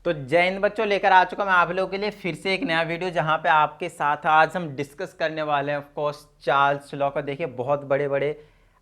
तो जय हिंद बच्चों, लेकर आ चुका मैं आप लोगों के लिए फिर से एक नया वीडियो, जहां पे आपके साथ आज हम डिस्कस करने वाले हैं ऑफ कोर्स चार्ल्स लॉ का। देखिए बहुत बड़े बड़े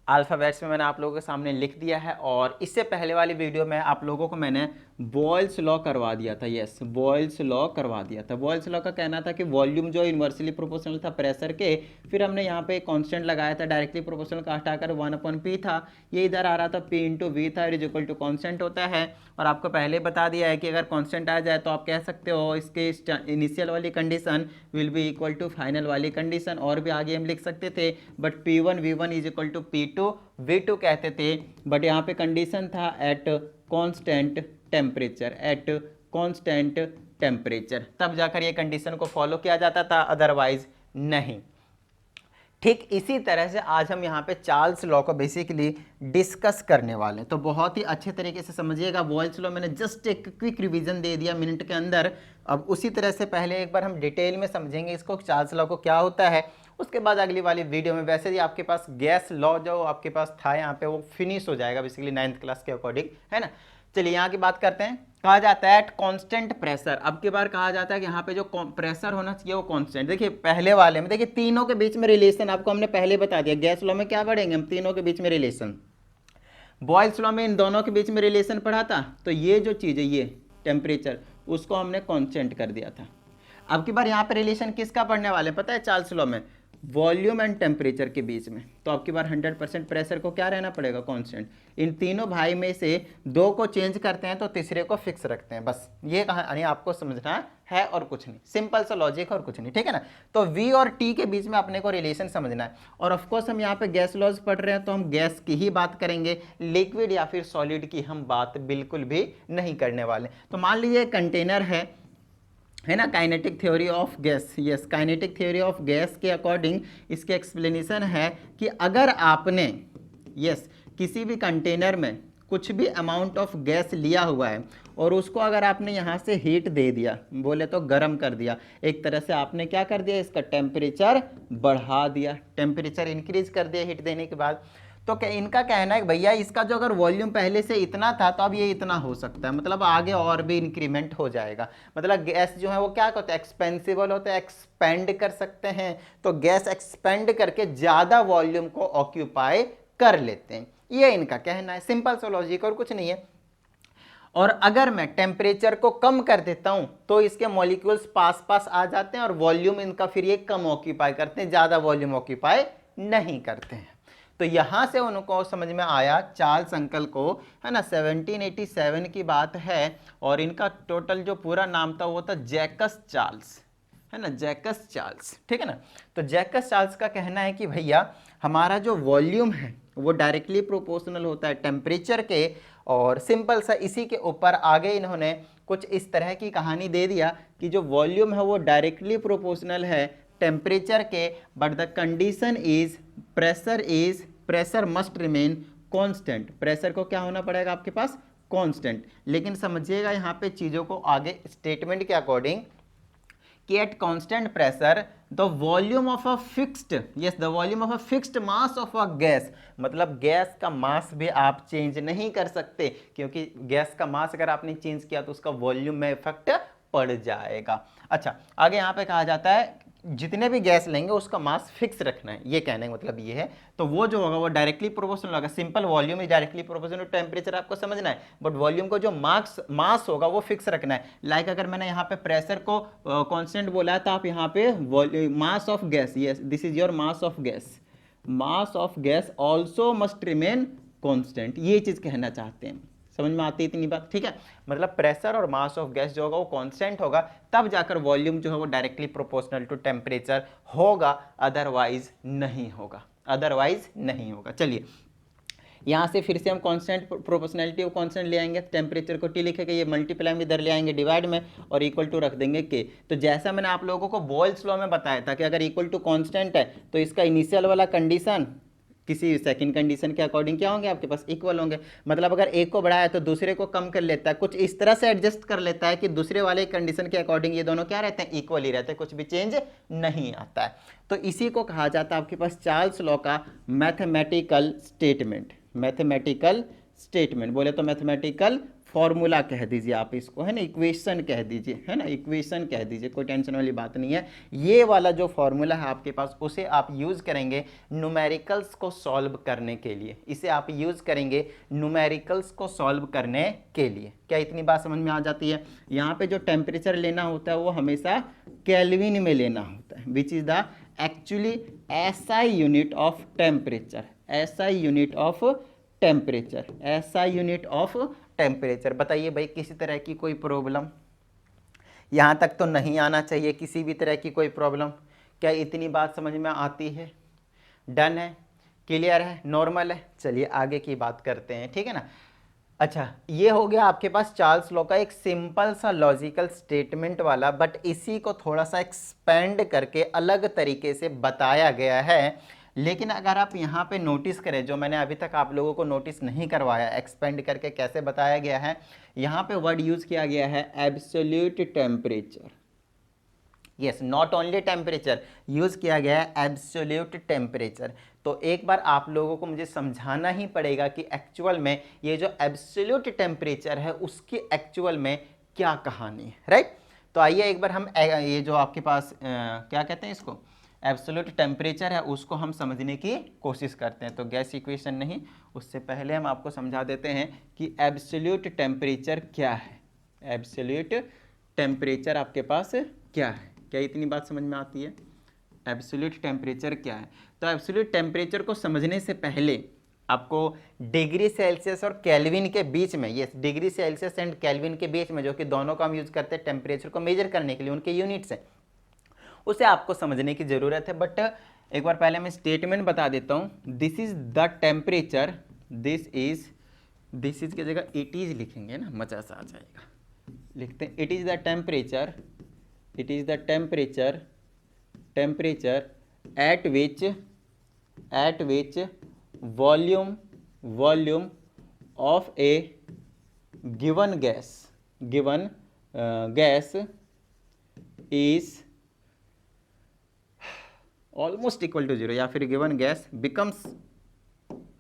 अल्फ़ाबेट्स में मैंने आप लोगों के सामने लिख दिया है, और इससे पहले वाली वीडियो में आप लोगों को मैंने बॉयल्स लॉ करवा दिया था। यस, बॉयल्स लॉ करवा दिया था। बॉयल्स लॉ का कहना था कि वॉल्यूम जो इन्वर्सली प्रोपोर्शनल था प्रेशर के, फिर हमने यहाँ पे कांस्टेंट लगाया था, डायरेक्टली प्रोपोर्शनल का हटाकर 1/p था, ये इधर आ रहा था p इंटू वी था, इज इक्वल टू कॉन्स्टेंट होता है। और आपको पहले बता दिया है कि अगर कांस्टेंट आ जाए तो आप कह सकते हो इसके इनिशियल वाली condition will be equal to final वाली कंडीशन, और भी आगे हम लिख सकते थे, but p1 v1 is equal to p2 v2 कहते थे, बट यहाँ पे कंडीशन था at constant temperature, at constant temperature, तब जाकर ये कंडीशन को फॉलो किया जाता था, अदरवाइज नहीं। ठीक इसी तरह से आज हम यहाँ पे चार्ल्स लॉ को बेसिकली डिस्कस करने वाले हैं, तो बहुत ही अच्छे तरीके से समझिएगा। बॉयल्स लॉ मैंने जस्ट एक क्विक रिवीजन दे दिया मिनट के अंदर। अब उसी तरह से पहले एक बार हम डिटेल में समझेंगे इसको, चार्ल्स लॉ को क्या होता है, उसके बाद अगली वाली वीडियो में वैसे ही आपके पास गैस लॉ जो आपके पास था यहाँ पे वो फिनिश हो जाएगा बेसिकली 9th क्लास के अकॉर्डिंग, है ना। चलिए यहाँ की बात करते हैं। कहा जाता है एट कांस्टेंट प्रेशर, अब की बार कहा जाता है कि यहाँ पे जो प्रेशर होना चाहिए वो कांस्टेंट। देखिए पहले वाले में देखिए तीनों के बीच में रिलेशन आपको हमने पहले बता दिया, गैस लॉ में क्या पढ़ेंगे हम, तीनों के बीच में रिलेशन। बॉयल्स लॉ में इन दोनों के बीच में रिलेशन पढ़ा था, तो ये जो चीज़ है ये टेम्परेचर, उसको हमने कांस्टेंट कर दिया था। अब की बार यहाँ पे रिलेशन किसका पढ़ने वाले हैं पता है चार्ल्स लॉ में, वॉल्यूम एंड टेम्परेचर के बीच में। तो अब की बार 100% प्रेशर को क्या रहना पड़ेगा, कांस्टेंट। इन तीनों भाई में से दो को चेंज करते हैं तो तीसरे को फिक्स रखते हैं, बस ये कहानी आपको समझना है और कुछ नहीं, सिंपल सा लॉजिक और कुछ नहीं, ठीक है ना। तो V और T के बीच में अपने को रिलेशन समझना है, और ऑफकोर्स हम यहाँ पे गैस लॉज पढ़ रहे हैं तो हम गैस की ही बात करेंगे, लिक्विड या फिर सॉलिड की हम बात बिल्कुल भी नहीं करने वाले। तो मान लीजिए कंटेनर है ना, kinetic theory of gas, yes kinetic theory of gas के अकॉर्डिंग इसके एक्सप्लेनेशन है कि अगर आपने यस किसी भी कंटेनर में कुछ भी अमाउंट ऑफ गैस लिया हुआ है और उसको अगर आपने यहाँ से हीट दे दिया, बोले तो गर्म कर दिया, एक तरह से आपने क्या कर दिया, इसका टेम्परेचर बढ़ा दिया, टेम्परेचर इंक्रीज कर दिया हीट देने के बाद। तो क्या इनका कहना है कि भैया इसका जो अगर वॉल्यूम पहले से इतना था तो अब ये इतना हो सकता है, मतलब आगे और भी इंक्रीमेंट हो जाएगा। मतलब गैस जो है वो क्या होता है, एक्सपेंसिबल होता है, एक्सपेंड कर सकते हैं, तो गैस एक्सपेंड करके ज़्यादा वॉल्यूम को ऑक्यूपाई कर लेते हैं, ये इनका कहना है। सिंपल सा लॉजिक और कुछ नहीं है। और अगर मैं टेम्परेचर को कम कर देता हूं तो इसके मॉलिक्यूल्स पास पास आ जाते हैं और वॉल्यूम इनका फिर ये कम ऑक्यूपाई करते हैं, ज़्यादा वॉल्यूम ऑक्यूपाई नहीं करते हैं। तो यहां से उनको समझ में आया चार्ल्स अंकल को, है ना, 1787 की बात है, और इनका टोटल जो पूरा नाम था वो था जैकस चार्ल्स, है ना, जैकस चार्ल्स, ठीक है ना। तो जैकस चार्ल्स का कहना है कि भैया हमारा जो वॉल्यूम है वो डायरेक्टली प्रोपोर्शनल होता है टेम्परेचर के, और सिंपल सा इसी के ऊपर आगे इन्होंने कुछ इस तरह की कहानी दे दिया कि जो वॉल्यूम है वो डायरेक्टली प्रोपोर्शनल है टेम्परेचर के, but the condition is pressure must remain constant, pressure को क्या होना पड़ेगा आपके पास, कांस्टेंट। लेकिन समझिएगा यहाँ पे चीज़ों को आगे स्टेटमेंट के अकॉर्डिंग कि at constant pressure the volume of a fixed, yes the volume of a fixed mass of a gas, मतलब गैस का मास भी आप चेंज नहीं कर सकते, क्योंकि गैस का मास अगर आपने चेंज किया तो उसका वॉल्यूम में इफेक्ट पड़ जाएगा। अच्छा, आगे यहाँ पे कहा जाता है जितने भी गैस लेंगे उसका मास फिक्स रखना है, ये कहने का मतलब ये है। तो वो जो होगा वो डायरेक्टली प्रोपोर्शनल होगा, simple volume is directly proportional to temperature, आपको समझना है, बट वॉल्यूम को जो मास होगा वो फिक्स रखना है। लाइक अगर मैंने यहाँ पे प्रेशर को कांस्टेंट बोला है तो आप यहाँ पे mass of gas, yes this is your mass of gas, mass of gas also must remain constant, ये चीज कहना चाहते हैं। समझ में आती है इतनी बात, ठीक है। मतलब प्रेशर और मास ऑफ गैस जो होगा वो कांस्टेंट होगा, तब जाकर वॉल्यूम जो है वो डायरेक्टली प्रोपोर्शनल टू टेम्परेचर होगा, अदरवाइज नहीं होगा, अदरवाइज नहीं होगा। चलिए यहाँ से फिर से हम कांस्टेंट प्रोपोर्शनलिटी को कांस्टेंट ले आएंगे, टेम्परेचर को टी लिखेंगे, ये मल्टीप्लाई में इधर ले आएंगे डिवाइड में, और इक्वल टू रख देंगे के। तो जैसा मैंने आप लोगों को बॉयल्स लॉ में बताया था कि अगर इक्वल टू कांस्टेंट है तो इसका इनिशियल वाला कंडीशन किसी सेकंड कंडीशन के अकॉर्डिंग क्या होंगे आपके पास, इक्वल होंगे। मतलब अगर एक को बढ़ाया तो दूसरे को कम कर लेता है, कुछ इस तरह से एडजस्ट कर लेता है कि दूसरे वाले कंडीशन के अकॉर्डिंग ये दोनों क्या रहते हैं, इक्वल ही रहते हैं, कुछ भी चेंज नहीं आता है। तो इसी को कहा जाता है आपके पास चार्ल्स लॉ का मैथमेटिकल स्टेटमेंट, मैथमेटिकल स्टेटमेंट बोले तो मैथमेटिकल फॉर्मूला कह दीजिए आप इसको, है ना, इक्वेशन कह दीजिए, है ना, इक्वेशन कह दीजिए, कोई टेंशन वाली बात नहीं है। ये वाला जो फॉर्मूला है आपके पास, उसे आप यूज़ करेंगे न्यूमेरिकल्स को सॉल्व करने के लिए, इसे आप यूज़ करेंगे न्यूमेरिकल्स को सॉल्व करने के लिए। क्या इतनी बात समझ में आ जाती है? यहाँ पे जो टेम्परेचर लेना होता है वो हमेशा केल्विन में लेना होता है, which is the actually SI unit of temperature, SI unit of temperature, SI unit of temperature. बताइए भाई, किसी तरह की कोई प्रॉब्लम? यहाँ तक तो नहीं आना चाहिए किसी भी तरह की कोई प्रॉब्लम। क्या इतनी बात समझ में आती है? डन है, क्लियर है, नॉर्मल है। चलिए आगे की बात करते हैं, ठीक है ना। अच्छा, ये हो गया आपके पास चार्ल्स लॉ का एक सिंपल सा लॉजिकल स्टेटमेंट वाला, बट इसी को थोड़ा सा एक्सपेंड करके अलग तरीके से बताया गया है। लेकिन अगर आप यहाँ पे नोटिस करें, जो मैंने अभी तक आप लोगों को नोटिस नहीं करवाया, एक्सपेंड करके कैसे बताया गया है, यहाँ पे वर्ड यूज किया गया है absolute temperature. Yes, not only temperature, use किया गया है एब्सोल्यूट टेम्परेचर। तो एक बार आप लोगों को मुझे समझाना ही पड़ेगा कि एक्चुअल में ये जो एब्सोल्यूट टेम्परेचर है उसकी एक्चुअल में क्या कहानी है, राइट। तो आइए एक बार हम ये जो आपके पास क्या कहते हैं इसको, एब्सोल्यूट टेम्परेचर है, उसको हम समझने की कोशिश करते हैं। तो गैस इक्वेशन नहीं, उससे पहले हम आपको समझा देते हैं कि एब्सोल्यूट टेम्परेचर क्या है। एब्सोल्यूट टेम्परेचर आपके पास क्या है? क्या इतनी बात समझ में आती है? एब्सोल्यूट टेम्परेचर क्या है? तो एब्सोल्यूट टेम्परेचर को समझने से पहले आपको डिग्री सेल्सियस और केल्विन के बीच में, yes, degree Celsius and kelvin के बीच में, जो कि दोनों को हम यूज करते हैं टेम्परेचर को मेजर करने के लिए, उनके यूनिट्स हैं, उसे आपको समझने की जरूरत है। बट एक बार पहले मैं स्टेटमेंट बता देता हूं। This is the temperature, this is की जगह इट इज लिखेंगे ना, मजा सा आ जाएगा। लिखते हैं it is the temperature, it is the temperature at which volume of a given gas is almost equal to zero, या फिर गिवन गैस बिकम्स,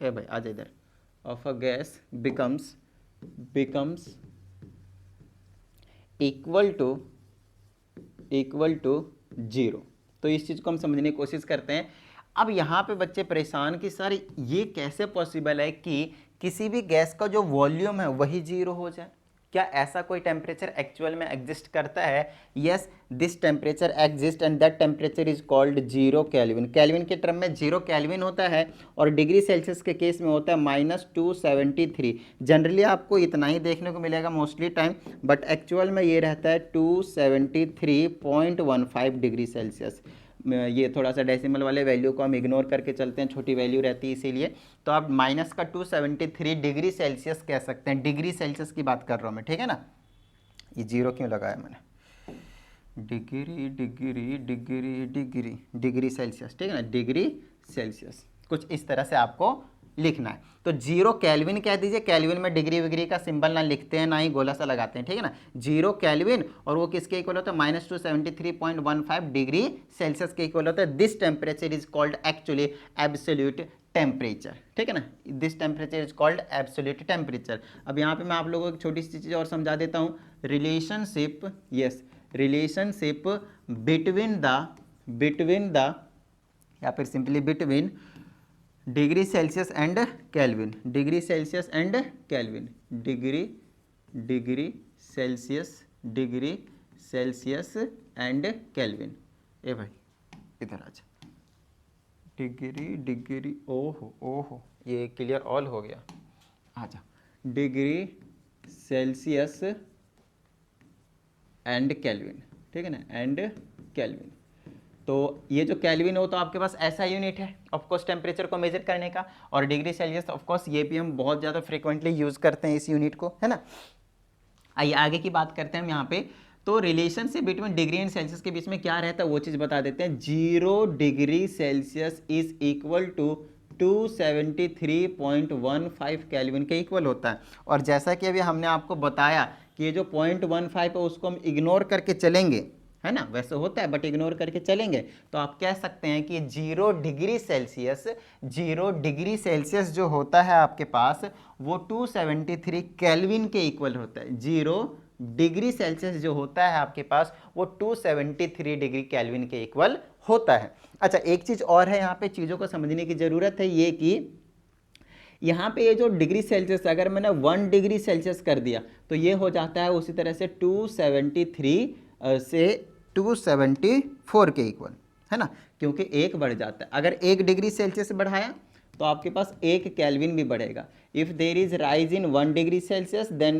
ए भाई आज इधर, of a gas becomes equal to zero. तो इस चीज़ को हम समझने की कोशिश करते हैं। अब यहाँ पे बच्चे परेशान कि सर ये कैसे पॉसिबल है कि किसी भी गैस का जो वॉल्यूम है वही जीरो हो जाए? क्या ऐसा कोई टेम्परेचर एक्चुअल में एग्जिस्ट करता है? Yes, this temperature exist and that temperature is called zero kelvin. Kelvin के टर्म में जीरो केल्विन होता है और डिग्री सेल्सियस के केस में होता है -273। जनरली आपको इतना ही देखने को मिलेगा मोस्टली टाइम, बट एक्चुअल में ये रहता है 273.15 डिग्री सेल्सियस। ये थोड़ा सा डेसिमल वाले वैल्यू को हम इग्नोर करके चलते हैं, छोटी वैल्यू रहती है इसीलिए। तो आप माइनस का 273 डिग्री सेल्सियस कह सकते हैं, डिग्री सेल्सियस की बात कर रहा हूँ मैं, ठीक है ना। ये जीरो क्यों लगाया मैंने? डिग्री सेल्सियस, ठीक है ना, डिग्री सेल्सियस, कुछ इस तरह से आपको लिखना है। तो जीरो केल्विन कह दीजिए, केल्विन में डिग्री विग्री का सिंबल ना लिखते हैं, ना ही गोला सा लगाते हैं, ठीक है ना। जीरो केल्विन, और वो किसके इक्वल होता है? -273.15 डिग्री सेल्सियस के इक्वल होता है। This temperature is called actually absolute temperature, ठीक है ना। This temperature is called absolute temperature. अब यहाँ पे मैं आप लोगों को एक छोटी सी चीज़ और समझा देता हूँ। Relationship, yes, relationship between the या फिर simply between degree Celsius and Kelvin, degree Celsius and Kelvin, degree Celsius and Kelvin. ए भाई इधर आ जा, डिग्री ओहो ये क्लियर ऑल हो गया, आ जा। डिग्री सेल्सियस एंड केल्विन, ठीक है ना, एंड केल्विन। तो ये जो केल्विन हो तो आपके पास ऐसा यूनिट है ऑफकोर्स टेम्परेचर को मेजर करने का, और डिग्री सेल्सियस ऑफकोर्स ये भी हम बहुत ज़्यादा फ्रिक्वेंटली यूज़ करते हैं इस यूनिट को, है ना। आइए आगे की बात करते हैं हम यहाँ पे। तो relationship between degree and Celsius के बीच में क्या रहता है वो चीज़ बता देते हैं। 0 degree Celsius is equal to 273.15 kelvin के इक्वल होता है। और जैसा कि अभी हमने आपको बताया कि ये जो 0.15 है उसको हम इग्नोर करके चलेंगे, है ना, वैसे होता है बट इग्नोर करके चलेंगे तो आप कह सकते हैं कि 0 डिग्री सेल्सियस, 0 डिग्री सेल्सियस जो होता है आपके पास वो 273 केल्विन के इक्वल होता है। 0 डिग्री सेल्सियस जो होता है आपके पास वो 273 डिग्री केल्विन के इक्वल होता है। अच्छा, एक चीज़ और है यहाँ पे चीज़ों को समझने की ज़रूरत है, ये कि यहाँ पे ये जो डिग्री सेल्सियस अगर मैंने 1 डिग्री सेल्सियस कर दिया तो ये हो जाता है उसी तरह से 273 से 274 के इक्वल, है ना, क्योंकि एक बढ़ जाता है। अगर 1 डिग्री सेल्सियस बढ़ाया तो आपके पास 1 केल्विन भी बढ़ेगा। If there is rise in 1 degree Celsius then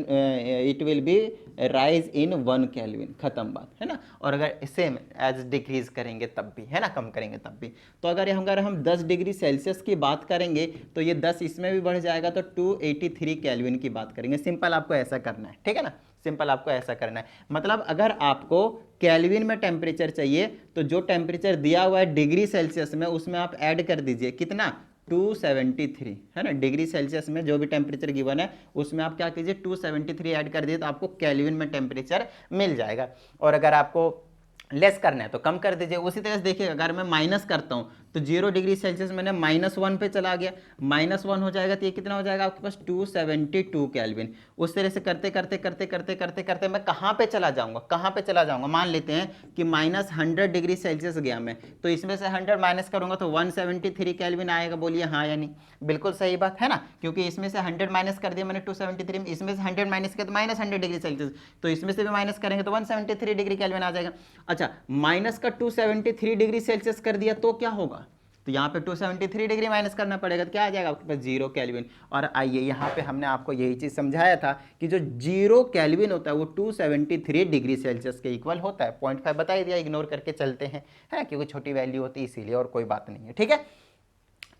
it will be rise in 1 kelvin, खत्म बात, है ना। और अगर सेम एज डिक्रीज करेंगे तब भी, है ना, कम करेंगे तब भी। तो अगर हम 10 डिग्री सेल्सियस की बात करेंगे तो ये 10 इसमें भी बढ़ जाएगा तो 283 केल्विन की बात करेंगे। सिंपल आपको ऐसा करना है, ठीक है ना, सिंपल आपको ऐसा करना है। मतलब अगर आपको केल्विन में टेम्परेचर चाहिए तो जो टेम्परेचर दिया हुआ है डिग्री सेल्सियस में उसमें आप ऐड कर दीजिए कितना, 273, है ना, डिग्री सेल्सियस में जो भी टेम्परेचर गिवन है उसमें आप क्या कीजिए 273 ऐड कर दिए तो आपको केल्विन में टेम्परेचर मिल जाएगा। और अगर आपको लेस करना है तो कम कर दीजिए। उसी तरह से देखिए अगर मैं माइनस करता हूं तो 0 डिग्री सेल्सियस मैंने -1 पे चला गया, -1 हो जाएगा तो ये कितना हो जाएगा आपके पास 272 केल्विन। उस तरह से करते करते करते करते करते करते मैं कहाँ पे चला जाऊंगा, कहाँ पे चला जाऊंगा, मान लेते हैं कि -100 डिग्री सेल्सियस गया मैं, तो इसमें से 100 माइनस करूंगा तो 173 केल्विन आएगा। बोलिए हाँ या नहीं, बिल्कुल सही बात है ना, क्योंकि इसमें से 100 माइनस कर दिया मैंने 273 में, इसमें से 100 माइनस किया तो -100 डिग्री सेल्सियस, तो इसमें से भी माइनस करेंगे तो 173 डिग्री केल्विन आ जाएगा। अच्छा, माइनस का 273 डिग्री सेल्सियस कर दिया तो क्या होगा, तो यहाँ पे 273 डिग्री माइनस करना पड़ेगा तो क्या आ जाएगा आपके पास 0 केल्विन। और आइए यहाँ पे हमने आपको यही चीज़ समझाया था कि जो 0 केल्विन होता है वो 273 डिग्री सेल्सियस के इक्वल होता है। 0.5 बता ही दिया, इग्नोर करके चलते हैं, है क्योंकि छोटी वैल्यू होती है इसीलिए, और कोई बात नहीं है, ठीक है।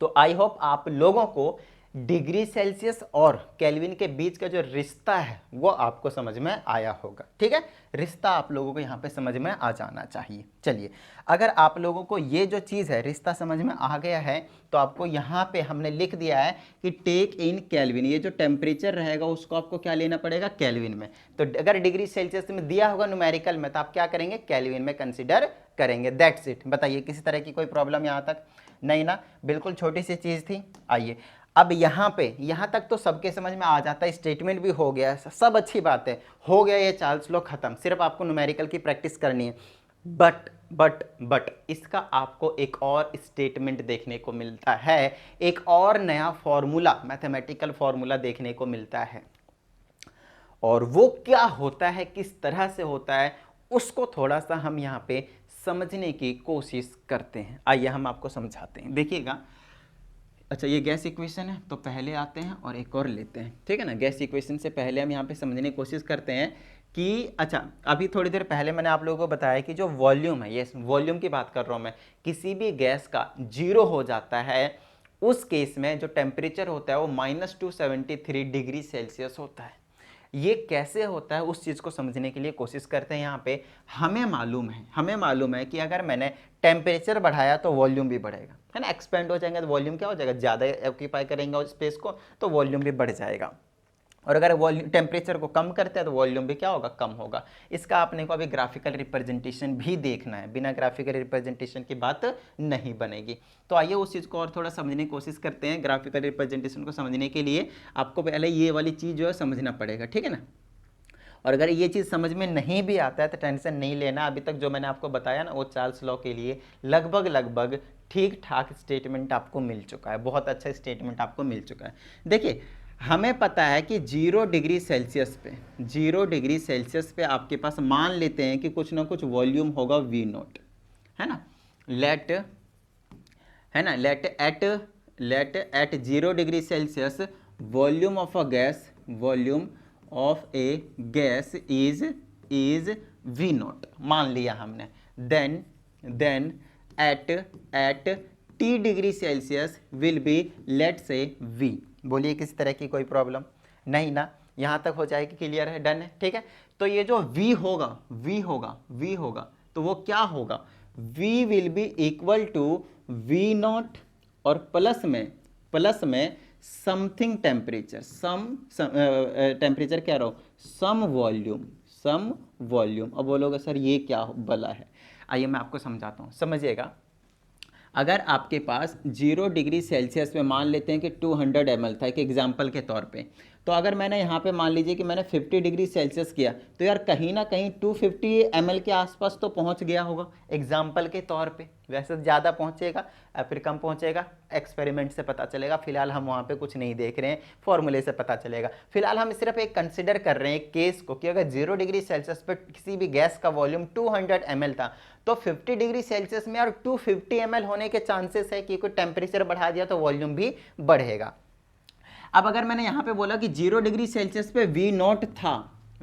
तो आई होप आप लोगों को डिग्री सेल्सियस और केल्विन के बीच का जो रिश्ता है वो आपको समझ में आया होगा, ठीक है। रिश्ता आप लोगों को यहाँ पे समझ में आ जाना चाहिए। चलिए, अगर आप लोगों को ये जो चीज़ है रिश्ता समझ में आ गया है तो आपको यहाँ पे हमने लिख दिया है कि टेक इन केल्विन, ये जो टेम्परेचर रहेगा उसको आपको क्या लेना पड़ेगा, केल्विन में। तो अगर डिग्री सेल्सियस में दिया होगा न्यूमेरिकल में तो आप क्या करेंगे, केल्विन में कंसिडर करेंगे, दैट्स इट। बताइए किसी तरह की कोई प्रॉब्लम यहाँ तक नहीं ना, बिल्कुल छोटी सी चीज़ थी। आइए अब यहाँ तक तो सबके समझ में आ जाता है, स्टेटमेंट भी हो गया, सब अच्छी बात है, हो गया ये चार्ल्स लॉ खत्म, सिर्फ आपको न्यूमेरिकल की प्रैक्टिस करनी है। बट इसका आपको एक और स्टेटमेंट देखने को मिलता है, एक और नया फॉर्मूला, मैथमेटिकल फॉर्मूला देखने को मिलता है। और वो क्या होता है, किस तरह से होता है, उसको थोड़ा सा हम यहाँ पे समझने की कोशिश करते हैं। आइए हम आपको समझाते हैं, देखिएगा। अच्छा, ये गैस इक्वेशन है तो पहले आते हैं और एक और लेते हैं, ठीक है ना। गैस इक्वेशन से पहले हम यहाँ पे समझने की कोशिश करते हैं कि अच्छा, अभी थोड़ी देर पहले मैंने आप लोगों को बताया कि जो वॉल्यूम है, ये वॉल्यूम की बात कर रहा हूँ मैं, किसी भी गैस का 0 हो जाता है उस केस में जो टेम्परेचर होता है वो -273 डिग्री सेल्सियस होता है। ये कैसे होता है उस चीज़ को समझने के लिए कोशिश करते हैं। यहाँ पे हमें मालूम है कि अगर मैंने टेम्परेचर बढ़ाया तो वॉल्यूम भी बढ़ेगा, है ना, एक्सपेंड हो जाएंगे तो वॉल्यूम क्या हो जाएगा, ज़्यादा ऑक्यूपाई करेंगे उस स्पेस को तो वॉल्यूम भी बढ़ जाएगा। और अगर वॉल्यूम टेम्परेचर को कम करते हैं तो वॉल्यूम भी क्या होगा, कम होगा। इसका आपने को अभी ग्राफिकल रिप्रेजेंटेशन भी देखना है, बिना ग्राफिकल रिप्रेजेंटेशन की बात नहीं बनेगी। तो आइए उस चीज़ को और थोड़ा समझने की कोशिश करते हैं। ग्राफिकल रिप्रेजेंटेशन को समझने के लिए आपको पहले ये वाली चीज़ जो है समझना पड़ेगा, ठीक है ना। और अगर ये चीज़ समझ में नहीं भी आता है तो टेंशन नहीं लेना, अभी तक जो मैंने आपको बताया ना वो चार्ल्स लॉ के लिए लगभग ठीक ठाक स्टेटमेंट आपको मिल चुका है, बहुत अच्छा स्टेटमेंट आपको मिल चुका है। देखिए, हमें पता है कि 0 डिग्री सेल्सियस पे आपके पास मान लेते हैं कि कुछ ना कुछ वॉल्यूम होगा V0, है ना। Let at 0 degree Celsius volume of a gas is V0 मान लिया हमने। Then at T degree Celsius will be let say V। बोलिए किसी तरह की कोई प्रॉब्लम नहीं ना, यहाँ तक हो जाएगी, क्लियर है, डन है, ठीक है। तो ये जो V होगा तो वो क्या होगा, V will be equal to V0 और प्लस में समथिंग टेम्परेचर, टेम्परेचर क्या रहो, सम सम वॉल्यूम। अब बोलोगे सर ये क्या भला है, आइए मैं आपको समझाता हूँ, समझिएगा। अगर आपके पास 0 डिग्री सेल्सियस में मान लेते हैं कि 200 ml था, एक एग्जाम्पल के तौर पे, तो अगर मैंने यहाँ पे मान लीजिए कि मैंने 50 डिग्री सेल्सियस किया, तो यार कहीं ना कहीं 250 ml के आसपास तो पहुँच गया होगा एग्जाम्पल के तौर पे। वैसे ज़्यादा पहुँचेगा या फिर कम पहुँचेगा, एक्सपेरिमेंट से पता चलेगा। फिलहाल हम वहाँ पे कुछ नहीं देख रहे हैं, फॉर्मूले से पता चलेगा। फिलहाल हम सिर्फ एक कंसिडर कर रहे हैं एक केस को कि अगर 0 डिग्री सेल्सियस पे किसी भी गैस का वॉल्यूम 200 ml था, तो 50 डिग्री सेल्सियस में और 250 ml होने के चांसेस है कि कोई टेम्परेचर बढ़ा दिया तो वॉल्यूम भी बढ़ेगा। अब अगर मैंने यहां पे बोला कि 0 डिग्री सेल्सियस पे V0 था,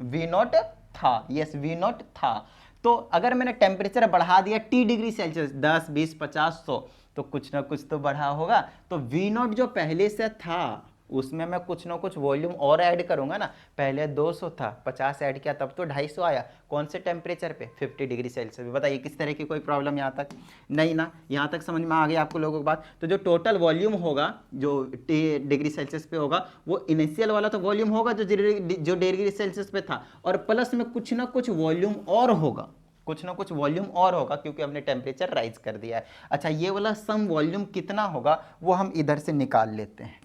V0 था, यस V0 था, तो अगर मैंने टेम्परेचर बढ़ा दिया T डिग्री सेल्सियस 10, 20, 50, 100, तो कुछ ना कुछ तो बढ़ा होगा। तो V0 जो पहले से था उसमें मैं कुछ ना कुछ वॉल्यूम और ऐड करूंगा ना। पहले 200 था, 50 ऐड किया तब तो 250 आया। कौन से टेम्परेचर पे? 50 डिग्री सेल्सियस पे। बताइए किस तरह की कोई प्रॉब्लम यहाँ तक? नहीं ना, यहाँ तक समझ में आ गई आपको लोगों की बात। तो जो टोटल वॉल्यूम होगा जो डिग्री सेल्सियस पे होगा, वो इनिशियल वाला तो वॉल्यूम होगा जो डिग्री सेल्सियस पे था, और प्लस में कुछ ना कुछ वॉल्यूम और होगा, कुछ ना कुछ वॉल्यूम और होगा, क्योंकि हमने टेम्परेचर राइज कर दिया है। अच्छा, ये वाला सम वॉल्यूम कितना होगा वो हम इधर से निकाल लेते हैं,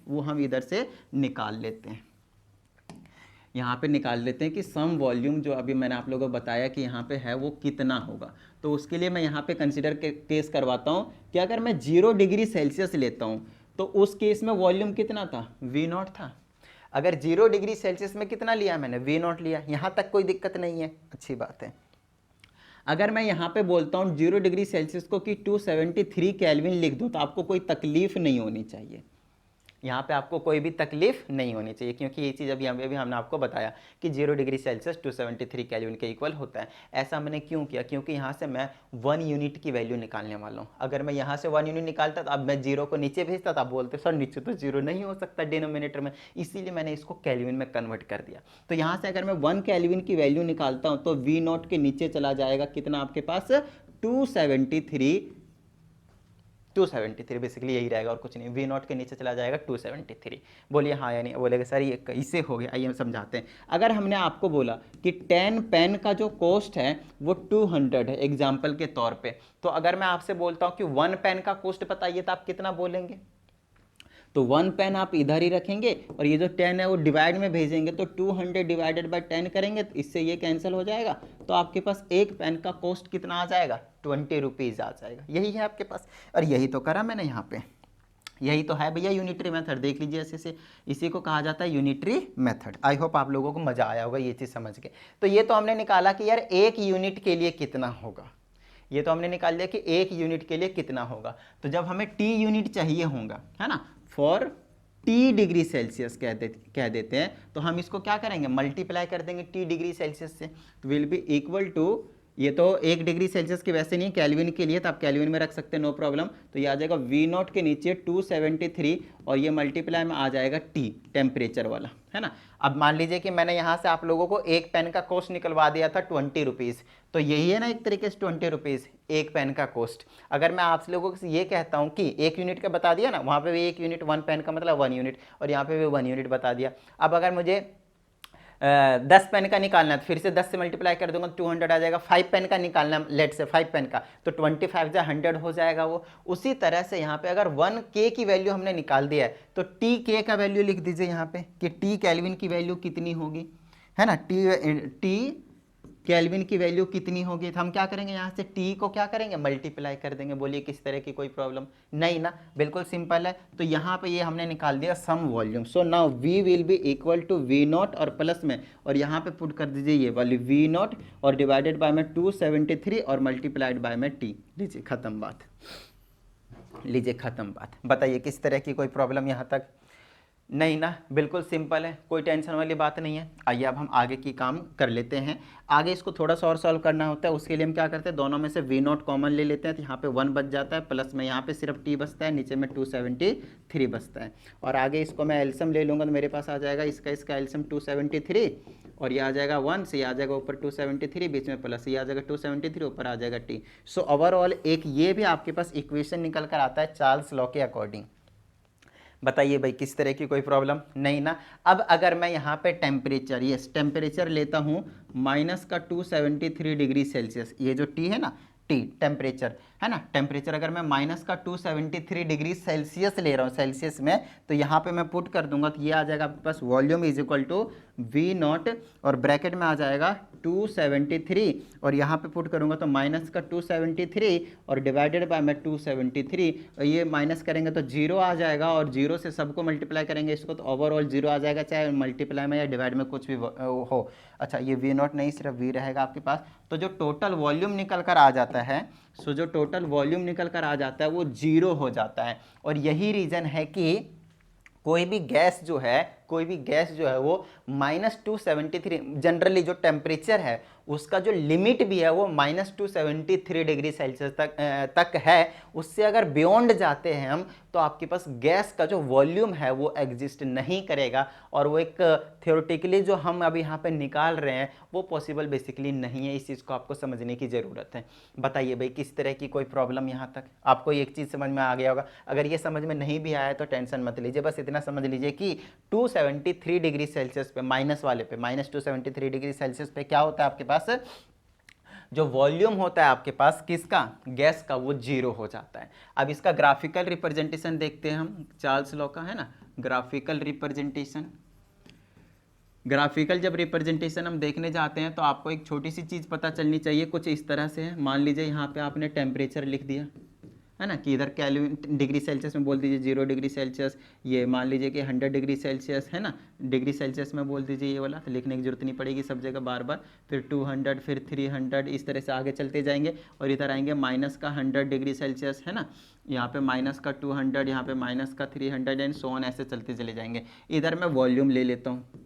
यहाँ पे निकाल लेते हैं कि सम वॉल्यूम जो अभी मैंने आप लोगों को बताया कि यहाँ पे है वो कितना होगा। तो उसके लिए मैं यहाँ पे कंसिडर केस करवाता हूँ कि अगर मैं 0 डिग्री सेल्सियस लेता हूँ तो उस केस में वॉल्यूम कितना था? V0 था। अगर 0 डिग्री सेल्सियस में कितना लिया मैंने? V0 लिया। यहाँ तक कोई दिक्कत नहीं है, अच्छी बात है। अगर मैं यहाँ पे बोलता हूँ 0 डिग्री सेल्सियस को कि 273 केल्विन लिख दो, तो आपको कोई तकलीफ नहीं होनी चाहिए, यहाँ पे आपको कोई भी तकलीफ नहीं होनी चाहिए, क्योंकि ये चीज़ अभी हमने आपको बताया कि 0 डिग्री सेल्सियस 273 केल्विन के इक्वल होता है। ऐसा मैंने क्यों किया? क्योंकि यहाँ से मैं 1 यूनिट की वैल्यू निकालने वाला हूँ। अगर मैं यहाँ से 1 यूनिट निकालता तो अब मैं 0 को नीचे भेजता, तो आप बोलते सर नीचे तो 0 नहीं हो सकता डिनोमिनेटर में, इसीलिए मैंने इसको केल्विन में कन्वर्ट कर दिया। तो यहाँ से अगर मैं 1 केल्विन की वैल्यू निकालता हूँ तो V0 के नीचे चला जाएगा कितना आपके पास? 273 बेसिकली यही रहेगा और कुछ नहीं। V0 के नीचे चला जाएगा 273। बोलिए हाँ या नहीं? बोलेगा सर ये कैसे हो गया, आइए हम समझाते हैं। अगर हमने आपको बोला कि 10 पेन का जो कॉस्ट है वो 200 है एग्जाम्पल के तौर पे, तो अगर मैं आपसे बोलता हूँ कि 1 पेन का कॉस्ट बताइए, तो आप कितना बोलेंगे? तो 1 पेन आप इधर ही रखेंगे और ये जो 10 है वो डिवाइड में भेजेंगे, तो 200 डिवाइडेड बाय 10 करेंगे तो इससे ये कैंसिल हो जाएगा, तो आपके पास एक पेन का कॉस्ट कितना आ जाएगा? 20 रुपीज़ आ जाएगा। यही है आपके पास, और यही तो करा मैंने यहाँ पे, यही तो है भैया यूनिटरी मेथड। देख लीजिए ऐसे से, इसी को कहा जाता है यूनिटरी मेथड। आई होप आप लोगों को मजा आया होगा ये चीज़ समझ के। तो ये तो हमने निकाला कि यार एक यूनिट के लिए कितना होगा, ये तो हमने निकाल लिया कि एक यूनिट के लिए कितना होगा। तो जब हमें टी यूनिट चाहिए होगा, है ना, फॉर टी डिग्री सेल्सियस कह देते हैं, तो हम इसको क्या करेंगे? मल्टीप्लाई कर देंगे टी डिग्री सेल्सियस से, तो विल बी इक्वल टू, ये तो 1 डिग्री सेल्सियस की वैसे नहीं, केल्विन के लिए, तो आप केल्विन में रख सकते हैं, नो प्रॉब्लम। तो ये आ जाएगा V0 के नीचे 273 और ये मल्टीप्लाई में आ जाएगा T टेम्परेचर वाला, है ना। अब मान लीजिए कि मैंने यहाँ से आप लोगों को एक पेन का कॉस्ट निकलवा दिया था 20 रुपीज़, तो यही है ना एक तरीके से 20 रुपीज़ एक पेन का कॉस्ट। अगर मैं आप लोगों से ये कहता हूँ कि 1 यूनिट का बता दिया ना, वहाँ पे भी 1 यूनिट, 1 पेन का मतलब 1 यूनिट, और यहाँ पे भी 1 यूनिट बता दिया। अब अगर मुझे 10 पेन का निकालना है तो फिर से 10 से मल्टीप्लाई कर दूंगा, 200 आ जाएगा। 5 पेन का निकालना है, लेट से 5 पेन का, तो 25 जा 100 हो जाएगा वो। उसी तरह से यहाँ पे अगर 1K की वैल्यू हमने निकाल दिया है, तो TK का वैल्यू लिख दीजिए यहाँ पे कि T केल्विन की वैल्यू कितनी होगी, है ना। T केल्विन की वैल्यू कितनी होगी, तो हम क्या करेंगे? यहाँ से T को क्या करेंगे? मल्टीप्लाई कर देंगे। बोलिए किस तरह की कोई प्रॉब्लम नहीं ना, बिल्कुल सिंपल है। तो यहाँ पे ये हमने निकाल दिया some volume. So now V will be equal to V0 और प्लस में, और यहाँ पे पुट कर दीजिए ये वाली V0 और डिवाइडेड बाय में 273 और मल्टीप्लाइड बाय में T। लीजिए खत्म बात, लीजिए खत्म बात। बताइए किस तरह की कोई प्रॉब्लम यहाँ तक? नहीं ना, बिल्कुल सिंपल है, कोई टेंशन वाली बात नहीं है। आइए अब हम आगे की काम कर लेते हैं। आगे इसको थोड़ा सा और सॉल्व करना होता है, उसके लिए हम क्या करते हैं? दोनों में से V0 कॉमन ले लेते हैं, तो यहाँ पे 1 बच जाता है, प्लस में यहाँ पे सिर्फ T बचता है, नीचे में 273 बचता है। और आगे इसको मैं एल्सियम ले लूँगा तो मेरे पास आ जाएगा इसका एल्सियम 273, और ये आ जाएगा 1 से, ये आ जाएगा ऊपर 273, बीच में प्लस, ये आ जाएगा 273, ऊपर आ जाएगा T। सो ओवरऑल एक ये भी आपके पास इक्वेशन निकल कर आता है चार्ल्स लॉ के अकॉर्डिंग। बताइए भाई किस तरह की कोई प्रॉब्लम नहीं ना। अब अगर मैं यहाँ पे टेम्परेचर, यस टेम्परेचर लेता हूँ माइनस का 273 डिग्री सेल्सियस, ये जो टी है ना, टी टेम्परेचर है ना, टेम्परेचर अगर मैं माइनस का 273 डिग्री सेल्सियस ले रहा हूँ सेल्सियस में, तो यहाँ पे मैं पुट कर दूंगा तो ये आ जाएगा आपके पास volume is equal to V naught और ब्रैकेट में आ जाएगा 273 और यहाँ पे पुट करूँगा तो माइनस का 273 और डिवाइडेड बाय में 273, और ये माइनस करेंगे तो जीरो आ जाएगा और जीरो से सबको मल्टीप्लाई करेंगे इसको तो ओवरऑल जीरो आ जाएगा, चाहे मल्टीप्लाई में या डिवाइड में कुछ भी हो। अच्छा ये वी नॉट नहीं सिर्फ वी रहेगा आपके पास, तो जो टोटल वॉल्यूम निकल कर आ जाता है, सो जो टोटल वॉल्यूम निकल कर आ जाता है वो जीरो हो जाता है। और यही रीज़न है कि कोई भी गैस जो है वो -273, जनरली जो टेम्परेचर है उसका जो लिमिट भी है वो -273 डिग्री सेल्सियस तक है। उससे अगर बियॉन्ड जाते हैं हम तो आपके पास गैस का जो वॉल्यूम है वो एग्जिस्ट नहीं करेगा, और वो एक थियोरेटिकली जो हम अभी यहाँ पे निकाल रहे हैं वो पॉसिबल बेसिकली नहीं है। इस चीज़ को आपको समझने की ज़रूरत है। बताइए भाई किस तरह की कोई प्रॉब्लम यहाँ तक आपको एक चीज़ समझ में आ गया होगा। अगर ये समझ में नहीं भी आया तो टेंशन मत लीजिए, बस इतना समझ लीजिए कि 273 डिग्री सेल्सियस पे, माइनस वाले पे, -273 डिग्री सेल्सियस पे क्या होता है आपके पास, जो वॉल्यूम होता है आपके पास किसका, गैस का, वो जीरो हो जाता है। अब इसका ग्राफिकल रिप्रेजेंटेशन देखते हैं हम, चार्ल्स लॉ का है ना, ग्राफिकल रिप्रेजेंटेशन। ग्राफिकल जब रिप्रेजेंटेशन हम देखने जाते हैं तो आपको एक छोटी सी चीज़ पता चलनी चाहिए, कुछ इस तरह से है। मान लीजिए यहाँ पे आपने टेम्परेचर लिख दिया है ना, कि इधर केल्विन डिग्री सेल्सियस में बोल दीजिए 0 डिग्री सेल्सियस, ये मान लीजिए कि 100 डिग्री सेल्सियस है ना, डिग्री सेल्सियस में बोल दीजिए ये वाला, तो लिखने की जरूरत नहीं पड़ेगी सब जगह बार बार। फिर 200, फिर 300, इस तरह से आगे चलते जाएंगे और इधर आएंगे माइनस का 100 डिग्री सेल्सियस है ना, यहाँ पे माइनस का 200, यहाँ पे माइनस का 300 एंड सो ऑन, ऐसे चलते चले जाएंगे। इधर मैं वॉल्यूम ले लेता हूँ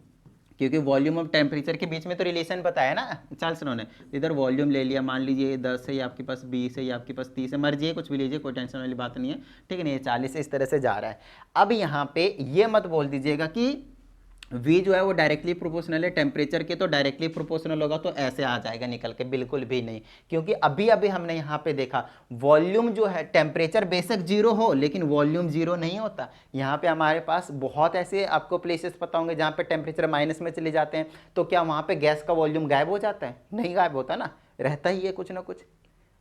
क्योंकि वॉल्यूम और टेम्परेचर के बीच में तो रिलेशन बताया ना चार्ल्स लॉ ने। इधर वॉल्यूम ले लिया, मान लीजिए 10 है, आपके पास 20 है, आपके पास 30 है, मर्जी है कुछ भी लीजिए, कोई टेंशन वाली बात नहीं है, ठीक है ना। ये 40 इस तरह से जा रहा है। अब यहाँ पे ये मत बोल दीजिएगा कि V जो है वो डायरेक्टली प्रोपोर्शनल है टेम्परेचर के, तो डायरेक्टली प्रोपोर्शनल होगा तो ऐसे आ जाएगा निकल के, बिल्कुल भी नहीं। क्योंकि अभी अभी हमने यहाँ पे देखा वॉल्यूम जो है, टेम्परेचर बेशक जीरो हो लेकिन वॉल्यूम जीरो नहीं होता। यहाँ पे हमारे पास बहुत ऐसे आपको प्लेसेस पता होंगे जहाँ पे टेम्परेचर माइनस में चले जाते हैं, तो क्या वहाँ पे गैस का वॉल्यूम गायब हो जाता है? नहीं गायब होता ना, रहता ही है कुछ ना कुछ,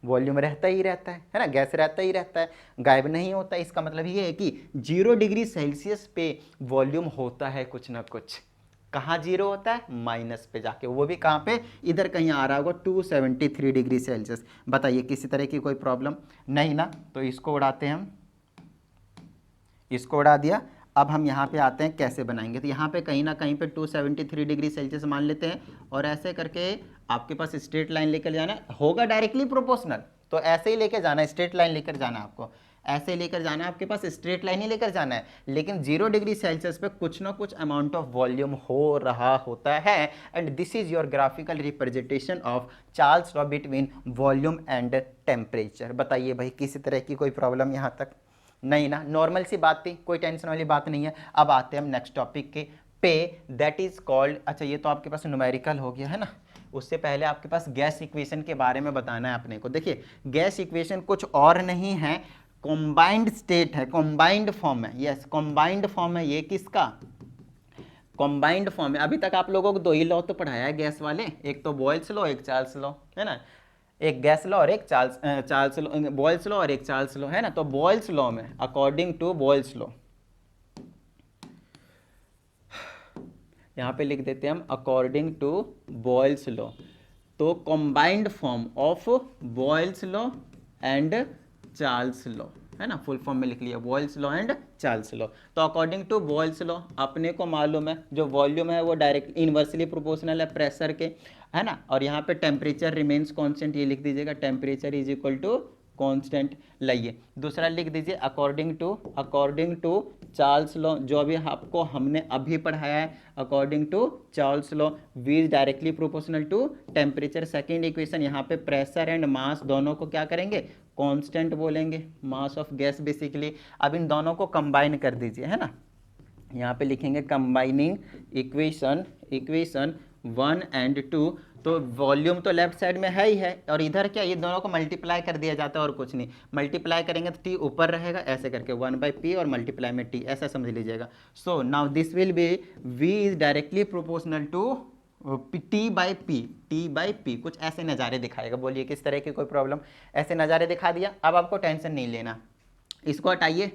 वॉल्यूम रहता ही रहता है ना, गैस रहता ही रहता है, गायब नहीं होता। इसका मतलब ये है कि 0 डिग्री सेल्सियस पे वॉल्यूम होता है कुछ ना कुछ। कहाँ जीरो होता है? माइनस पे जाके, वो भी कहाँ पे, इधर कहीं आ रहा होगा 273 डिग्री सेल्सियस। बताइए किसी तरह की कोई प्रॉब्लम नहीं ना, तो इसको उड़ाते हैं हम, इसको उड़ा दिया। अब हम यहाँ पे आते हैं कैसे बनाएंगे, तो यहाँ पे कहीं ना कहीं पे 273 डिग्री सेल्सियस मान लेते हैं और ऐसे करके आपके पास स्ट्रेट लाइन लेकर जाना होगा, डायरेक्टली प्रोपोर्शनल, तो ऐसे ही लेकर जाना है, स्ट्रेट लाइन लेकर जाना है आपको, ऐसे लेकर जाना है, आपके पास स्ट्रेट लाइन ही लेकर जाना है। लेकिन 0 डिग्री सेल्सियस पे कुछ ना कुछ अमाउंट ऑफ वॉल्यूम हो रहा होता है, and this is your graphical representation of Charles law between volume and temperature. बताइए भाई किसी तरह की कोई प्रॉब्लम यहाँ तक नहीं ना, नॉर्मल सी बात थी, कोई टेंशन वाली बात नहीं है। अब आते हैं हम नेक्स्ट टॉपिक के पे, दैट इज कॉल्ड, अच्छा ये तो आपके पास न्यूमेरिकल हो गया है ना, उससे पहले आपके पास गैस इक्वेशन के बारे में बताना है अपने को। देखिए गैस इक्वेशन कुछ और नहीं है, कॉम्बाइंड स्टेट है, कॉम्बाइंड फॉर्म है, यस कॉम्बाइंड फॉर्म है ये, किसका? कॉम्बाइंड फॉर्म है। अभी तक आप लोगों को दो ही लॉ तो पढ़ाया है गैस वाले, एक तो बॉयल्स लॉ, एक चार्ल्स लॉ, है ना, एक गैस लॉ और एक चार्ल्स लॉ, बॉयल्स लॉ और एक चार्ल्स लॉ, है ना। तो बॉयल्स लॉ में, अकॉर्डिंग टू बॉयल्स लॉ, यहाँ पे लिख देते हैं हम अकॉर्डिंग टू बॉयल्स लॉ, तो combined form of Boyle's law and Charles law, है ना, फुल फॉर्म में लिख लिया Boyle's law and Charles law. तो अकॉर्डिंग टू बॉयल्स लॉ अपने को मालूम है जो वॉल्यूम है वो डायरेक्ट इनवर्सली प्रोपोर्शनल है प्रेशर के, है ना, और यहाँ पे टेम्परेचर रिमेन्स कांस्टेंट, ये लिख दीजिएगा temperature is equal to constant. लाइए दूसरा लिख दीजिए अकॉर्डिंग टू चार्ल्स लॉ, जो अभी आपको हमने अभी पढ़ाया है, according to Charles law V is directly proportional to temperature. Second equation यहाँ पे प्रेशर एंड मास दोनों को क्या करेंगे? कांस्टेंट बोलेंगे, मास ऑफ गैस बेसिकली। अब इन दोनों को कंबाइन कर दीजिए, है ना, यहाँ पे लिखेंगे कंबाइनिंग इक्वेशन 1 and 2, तो वॉल्यूम तो लेफ्ट साइड में है ही है, और इधर क्या, ये दोनों को मल्टीप्लाई कर दिया जाता है और कुछ नहीं। मल्टीप्लाई करेंगे तो टी ऊपर रहेगा, ऐसे करके 1/p और मल्टीप्लाई में टी, ऐसा समझ लीजिएगा। So now this will be v is directly proportional to T by P, कुछ ऐसे नज़ारे दिखाएगा। बोलिए किस तरह की कोई प्रॉब्लम, ऐसे नज़ारे दिखा दिया। अब आपको टेंशन नहीं लेना, इसको हटाइए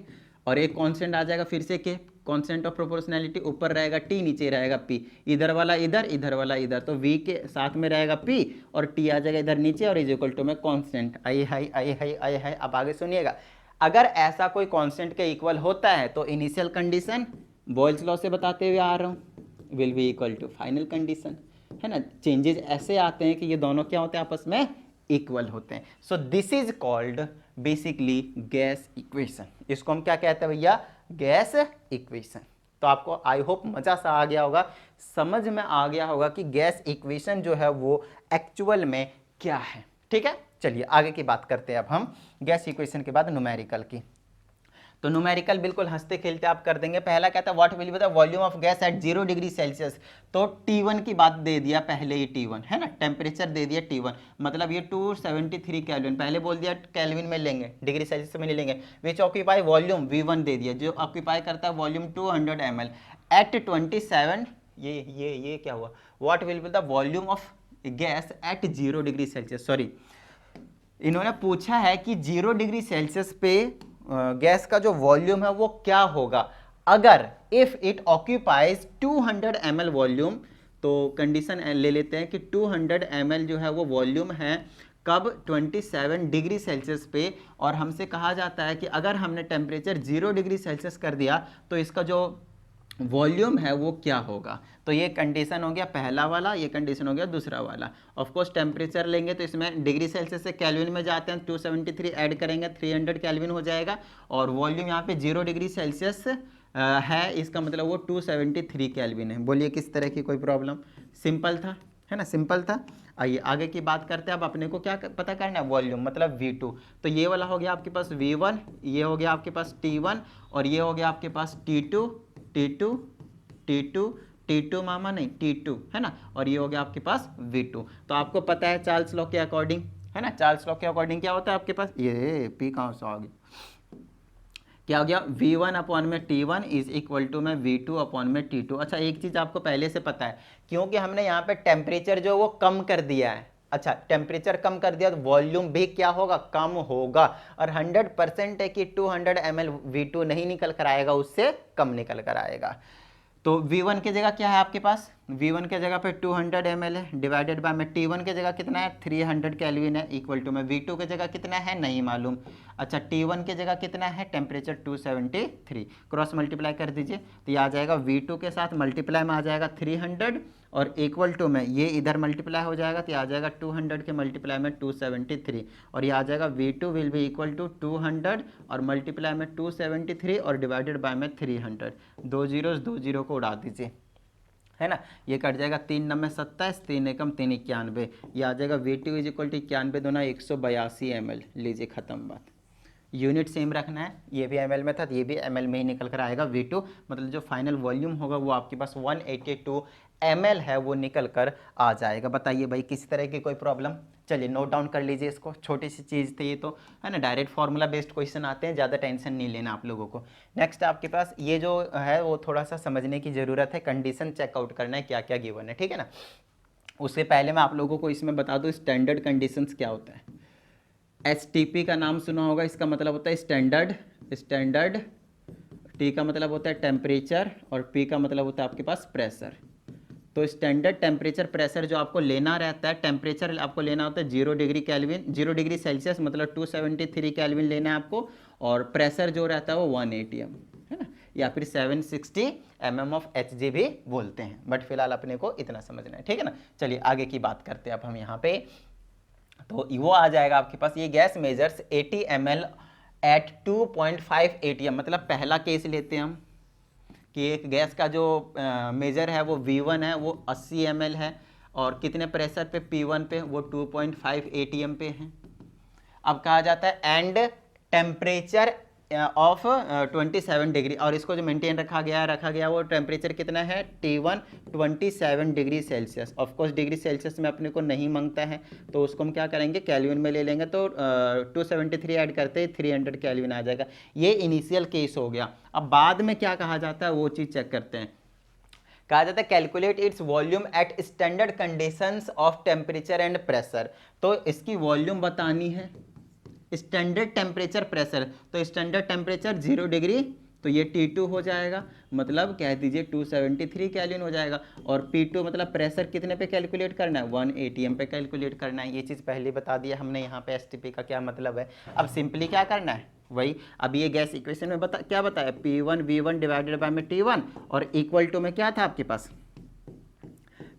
और एक कांस्टेंट आ जाएगा फिर से के, कांस्टेंट ऑफ प्रोपोर्शनैलिटी, ऊपर रहेगा टी, नीचे रहेगा पी, इधर वाला इधर, इधर वाला इधर, तो वी के साथ में रहेगा पी और टी आ जाएगा इधर नीचे और इज इक्वल टू में कांस्टेंट। आई हाई आई हाई आई हाई। अब आगे सुनिएगा, अगर ऐसा कोई कांस्टेंट के इक्वल होता है तो इनिशियल कंडीशन बॉयल्स लॉ से बताते हुए आ रहा हूँ, will be equal to final condition, है ना। चेंजेस ऐसे आते हैं कि ये दोनों क्या होते हैं, आपस में इक्वल होते हैं। So this is called basically gas equation. इसको हम क्या कहते हैं भैया, गैस इक्वेशन। तो आपको आई होप मजा सा आ गया होगा, समझ में आ गया होगा कि गैस इक्वेशन जो है वो एक्चुअल में क्या है। ठीक है, चलिए आगे की बात करते हैं अब हम गैस इक्वेशन के बाद न्यूमेरिकल की। तो न्यूमेरिकल बिल्कुल हंसते खेलते आप कर देंगे। पहला कहता है what will be the volume of gas at 0 degree Celsius. तो T1 की बात दे दिया पहले ही, T1 है ना, टेम्परेचर दे दिया T1, मतलब ये 273 केल्विन, पहले बोल दिया केल्विन में लेंगे, डिग्री सेल्सियस में नहीं लेंगे। विच ऑक्यूपाई वॉल्यूम V1 दे दिया, जो ऑक्यूपाई करता है वॉल्यूम 200 ml एट 27, ये क्या हुआ, what will be the volume of gas at 0 degree Celsius. Sorry, इन्होंने पूछा है कि 0 डिग्री सेल्सियस पे गैस का जो वॉल्यूम है वो क्या होगा अगर if it occupies 200 ml volume. तो कंडीशन ले लेते हैं कि 200 ml जो है वो वॉल्यूम है कब, 27 डिग्री सेल्सियस पे, और हमसे कहा जाता है कि अगर हमने टेम्परेचर 0 डिग्री सेल्सियस कर दिया तो इसका जो वॉल्यूम है वो क्या होगा। तो ये कंडीशन हो गया पहला वाला, ये कंडीशन हो गया दूसरा वाला। ऑफ कोर्स टेम्परेचर लेंगे तो इसमें डिग्री सेल्सियस से केल्विन में जाते हैं, 273 ऐड करेंगे 300 केल्विन हो जाएगा, और वॉल्यूम यहाँ पे 0 डिग्री सेल्सियस है, इसका मतलब वो 273 केल्विन है। बोलिए किस तरह की कोई प्रॉब्लम, सिंपल था, है ना, सिंपल था। आइए आगे की बात करते हैं। अब अपने को क्या पता करना है, वॉल्यूम मतलब V2। तो ये वाला हो गया आपके पास V1, ये हो गया आपके पास T1, और ये हो गया आपके पास T2 T2 T2 T2 मामा नहीं T2, है ना, और ये हो गया आपके पास V2। तो आपको पता है चार्ल्स लॉ के अकॉर्डिंग, है ना, चार्ल्स लॉ के अकॉर्डिंग क्या होता है आपके पास, ये P कहाँ से आ गया, क्या हो गया, V1 अपॉन में T1 इज इक्वल टू में V2 अपॉन में T2। अच्छा, एक चीज़ आपको पहले से पता है, क्योंकि हमने यहाँ पे टेम्परेचर जो वो कम कर दिया है। अच्छा, टेम्परेचर कम कर दिया तो वॉल्यूम भी क्या होगा, कम होगा, और 100% है कि 200 ml V2 नहीं निकल कर आएगा, उससे कम निकल कर आएगा। तो V1 की जगह क्या है आपके पास, V1 के जगह पे 200 ml है, डिवाइडेड बाय में T1 के जगह कितना है 300 केल्विन है, इक्वल टू में V2 के जगह कितना है नहीं मालूम। अच्छा, T1 के जगह कितना है टेम्परेचर 273, क्रॉस मल्टीप्लाई कर दीजिए तो ये आ जाएगा V2 के साथ मल्टीप्लाई में आ जाएगा 300 और इक्वल टू में ये इधर मल्टीप्लाई हो जाएगा तो ये आ जाएगा 200 के मल्टीप्लाई में 273, और ये आ जाएगा V2 will be equal to 200 और मल्टीप्लाई में 273 और डिवाइडेड बाय में 300। दो जीरो को उड़ा दीजिए, है ना, ये कट जाएगा 3 9 27, 3 एकम 3 91, ये आ जाएगा V2 इज इक्वल टू 91 दूना 182 ml। लीजिए खत्म बात, यूनिट सेम रखना है, ये भी ml में था तो ये भी ml में ही निकल कर आएगा V2, मतलब जो फाइनल वॉल्यूम होगा वो आपके पास 182 ml है, वो निकल कर आ जाएगा। बताइए भाई किसी तरह की कोई प्रॉब्लम, चलिए नोट डाउन कर लीजिए इसको, छोटी सी चीज़ थी ये तो, है ना, डायरेक्ट फार्मूला बेस्ड क्वेश्चन आते हैं, ज़्यादा टेंशन नहीं लेना आप लोगों को। नेक्स्ट आपके पास ये जो है वो थोड़ा सा समझने की ज़रूरत है, कंडीशन चेकआउट करना है क्या क्या गिवन है, ठीक है ना। उससे पहले मैं आप लोगों को इसमें बता दूँ स्टैंडर्ड कंडीशंस क्या होता है। STP का नाम सुना होगा, इसका मतलब होता है स्टैंडर्ड, T का मतलब होता है टेम्परेचर और P का मतलब होता है आपके पास प्रेशर। तो स्टैंडर्ड टेम्परेचर प्रेशर जो आपको लेना रहता है, टेम्परेचर आपको लेना होता है 0 डिग्री केल्विन, 0 डिग्री सेल्सियस मतलब 273 केल्विन लेना है आपको, और प्रेशर जो रहता है वो 180 m, है ना, या फिर 760 mm ऑफ Hg भी बोलते हैं, बट फिलहाल अपने को इतना समझना है, ठीक है ना। चलिए आगे की बात करते हैं अब हम यहाँ पे। तो वो आ जाएगा आपके पास, ये gas measures 80 ml at 2.5 ATM, मतलब पहला केस लेते हैं हम कि एक गैस का जो मेजर है वो V1 है, वो 80 ml है, और कितने प्रेशर पे, P1 पे, वो 2.5 ATM पे है। अब कहा जाता है एंड टेम्परेचर ऑफ 27 डिग्री, और इसको जो मेंटेन रखा गया वो टेम्परेचर कितना है T1 27 degree Celsius. Of course degree Celsius में अपने को नहीं मांगता है, तो उसको हम क्या करेंगे केल्विन में ले लेंगे, तो 273 ऐड करते ही 300 केल्विन आ जाएगा। ये इनिशियल केस हो गया। अब बाद में क्या कहा जाता है वो चीज़ चेक करते हैं। कहा जाता है calculate its volume at standard conditions of temperature and pressure. तो इसकी वॉल्यूम बतानी है, स्टैंडर्ड टेम्परेचर प्रेशर, तो स्टैंडर्ड टेम्परेचर 0 डिग्री, तो ये T2 हो जाएगा, मतलब कह दीजिए 273 केल्विन हो जाएगा। और P2 मतलब प्रेशर कितने पे कैलकुलेट करना है 1 atm पे कैलकुलेट करना है। ये चीज़ पहले बता दिया हमने यहाँ पे STP का क्या मतलब है। अब सिंपली क्या करना है वही, अब ये गैस इक्वेशन में क्या बताया P1 V1 डिवाइडेड बाय में T1, और इक्वल टू में क्या था आपके पास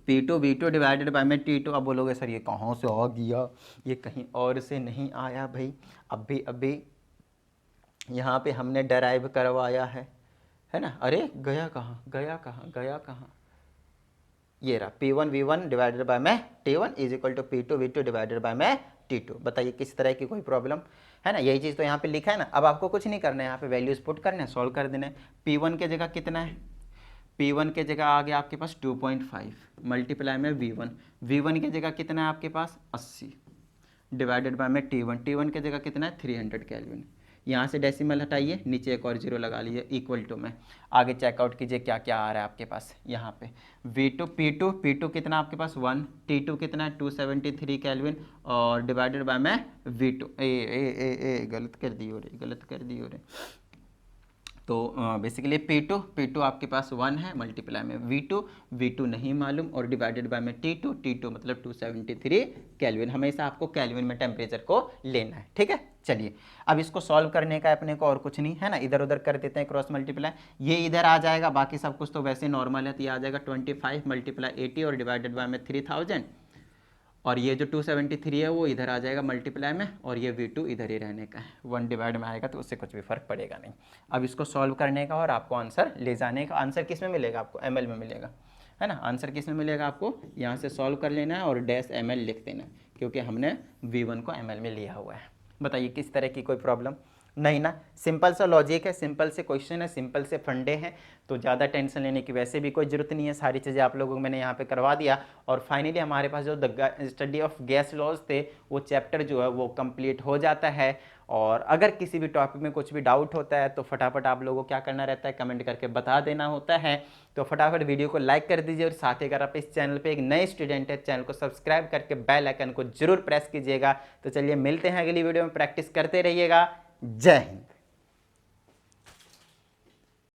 P2 V2 डिवाइडेड बाय में T2। अब बोलोगे सर ये कहाँ से आ गया, ये कहीं और से नहीं आया भाई, अभी यहाँ पे हमने डराइव करवाया है ना। अरे गया कहाँ, ये रहा P1 V1 डिवाइडेड बाय में T1 is equal to P2 V2 divided by में T2। बताइए किस तरह की कोई प्रॉब्लम है ना, यही चीज़ तो यहाँ पे लिखा है ना। अब आपको कुछ नहीं करना है, यहाँ पे वैल्यूज पुट करना है, सॉल्व कर देना है। P1 के जगह कितना है, P1 के जगह आ गया आपके पास 2.5 मल्टीप्लाई में V1 के जगह कितना है आपके पास 80 डिवाइडेड बाय में T1 के जगह कितना है 300 केल्विन। यहाँ से डेसिमल हटाइए, नीचे एक और जीरो लगा लीजिए, इक्वल टू में आगे चेकआउट कीजिए क्या क्या आ रहा है आपके पास। यहाँ पे P2 कितना आपके पास 1, T2 कितना है 273 केल्विन, और डिवाइडेड बाय में V2 गलत कर दी हो रे। तो बेसिकली P2 आपके पास 1 है, मल्टीप्लाई में V2 नहीं मालूम, और डिवाइडेड बाय में T2 मतलब 273 केल्विन। हमेशा आपको केल्विन में टेम्परेचर को लेना है, ठीक है। चलिए अब इसको सॉल्व करने का अपने को और कुछ नहीं है ना, इधर उधर कर देते हैं क्रॉस मल्टीप्लाई, ये इधर आ जाएगा, बाकी सब कुछ तो वैसे नॉर्मल है, तो ये आ जाएगा 25 मल्टीप्लाई 80 और डिवाइडेड बाय में 3000, और ये जो 273 है वो इधर आ जाएगा मल्टीप्लाई में, और ये V2 इधर ही रहने का है, 1 डिवाइड में आएगा तो उससे कुछ भी फर्क पड़ेगा नहीं। अब इसको सॉल्व करने का और आपको आंसर ले जाने का, आंसर किस में मिलेगा आपको ml में मिलेगा, है ना। आंसर किस में मिलेगा आपको, यहाँ से सॉल्व कर लेना है और डैश ml लिख देना है, क्योंकि हमने V1 को ml में लिया हुआ है। बताइए किस तरह की कोई प्रॉब्लम नहीं ना, सिंपल सा लॉजिक है, सिंपल से क्वेश्चन है, सिंपल से फंडे हैं, तो ज़्यादा टेंशन लेने की वैसे भी कोई ज़रूरत नहीं है। सारी चीज़ें आप लोगों को मैंने यहाँ पे करवा दिया, और फाइनली हमारे पास जो the study of gas laws थे वो चैप्टर जो है वो कंप्लीट हो जाता है। और अगर किसी भी टॉपिक में कुछ भी डाउट होता है तो फटाफट आप लोगों को क्या करना रहता है, कमेंट करके बता देना होता है। तो फटाफट वीडियो को लाइक कर दीजिए, और साथ ही अगर आप इस चैनल पे एक नए स्टूडेंट है, चैनल को सब्सक्राइब करके बेल आइकन को जरूर प्रेस कीजिएगा। तो चलिए मिलते हैं अगली वीडियो में, प्रैक्टिस करते रहिएगा। जय हिंद।